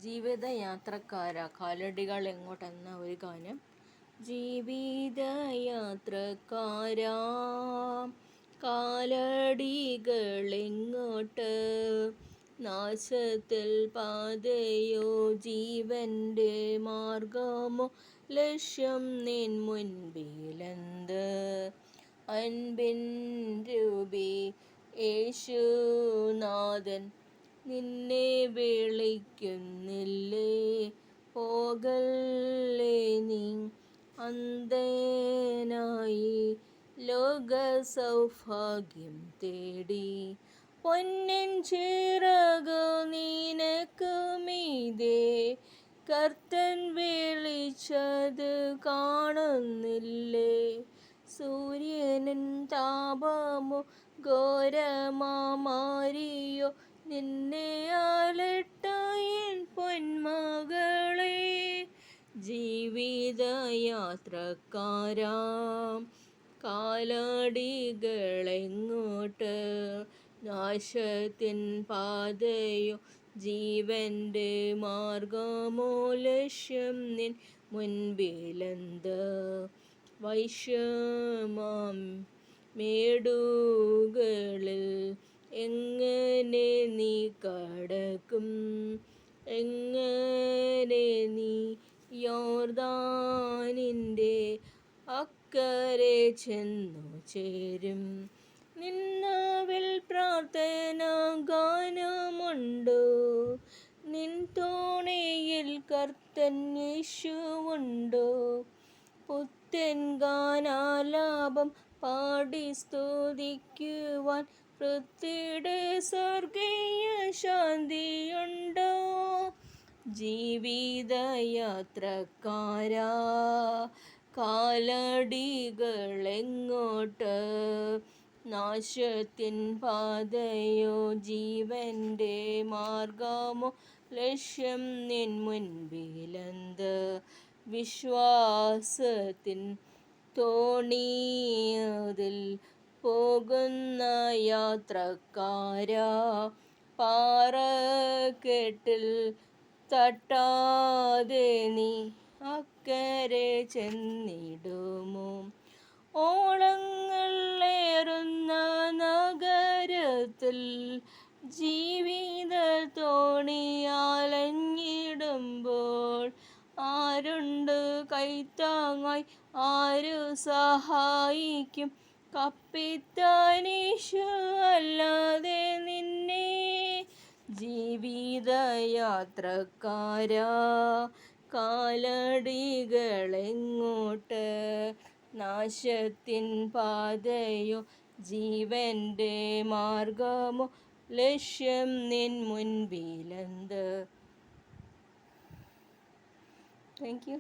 ജീവിതയാത്രക്കാരാ കാലടികൾ എങ്ങോട്ടെന്ന ഒരു ഗാനം. ജീവിതയാത്രക്കാരാ കാലടികളെങ്ങോട്ട്, നാശത്തിൽ പാതയോ ജീവൻ്റെ മാർഗമോ, ലക്ഷ്യം നിൻ മുൻപിലെന്ത്? അൻപിൻ രൂപി യേശുനാഥൻ നിന്നെ വിളിക്കുന്നില്ലേ, പോകല്ലേ നീ അന്ധനായി ലോക സൗഭാഗ്യം തേടി. പൊന്നിൻ ചിറകു നിനക്കു മീതെ കർത്തൻ വിളിച്ചത് കാണുന്നില്ലേ, സൂര്യനിൻ താപമോ ഘോരമാരിയോ നിന്നെ അലട്ടയിൻ പൊന്മകളെ. ജീവിതയാത്രക്കാരാ കാലടികളെങ്ങോട്ട്, നാശത്തിൻ പാതയോ ജീവൻ്റെ മാർഗമോ, ലക്ഷ്യം നിൻ മുൻപിലെന്ത്? വൈഷമ്യം മേടുകളിൽ എങ്ങനെ നീ കടക്കും? എങ്ങനെ നീ യോർദാനിൻ്റെ അക്കരെ ചെന്നു ചേരും? നിന്നാവിൽ പ്രാർത്ഥന ഗാനമുണ്ടോ? നിൻ തോണിയിൽ കർത്തൻ യേശുവുണ്ടോ? പുത്തൻ ഗാനാലാപം പാടി സ്തുതിക്കുവാൻ പൃഥ്വിയുടെ സ്വർഗീയ ശാന്തിയുണ്ടോ? ജീവിതയാത്രക്കാരാ കാലടികളെങ്ങോട്ട്, നാശത്തിൻ പാതയോ ജീവൻ്റെ മാർഗമോ, ലക്ഷ്യം നിൻ മുൻപിലെന്ത്? വിശ്വാസത്തിൻ തോണിയതിൽ പോകുന്ന യാത്രക്കാരാ, പാറക്കെട്ടിൽ തട്ടാതെ നീ അക്കരെ ചെന്നിടുമോ? ഓളങ്ങളേറുന്ന നഗരത്തിൽ ജീവിത തോണിയാലഞ്ഞിടുമ്പോൾ, ആരുണ്ട് കൈത്താങ്ങായി, ആരു സഹായിക്കും? കപ്പിത്താൻ യേശു അല്ലാതെ നിന്നെ. ജീവിതയാത്രക്കാരാ കാലടികളെങ്ങോട്ട്, നാശത്തിൻ പാതയോ ജീവൻ്റെ മാർഗമോ, ലക്ഷ്യം നിൻ മുൻപിലെന്ത്? Thank you.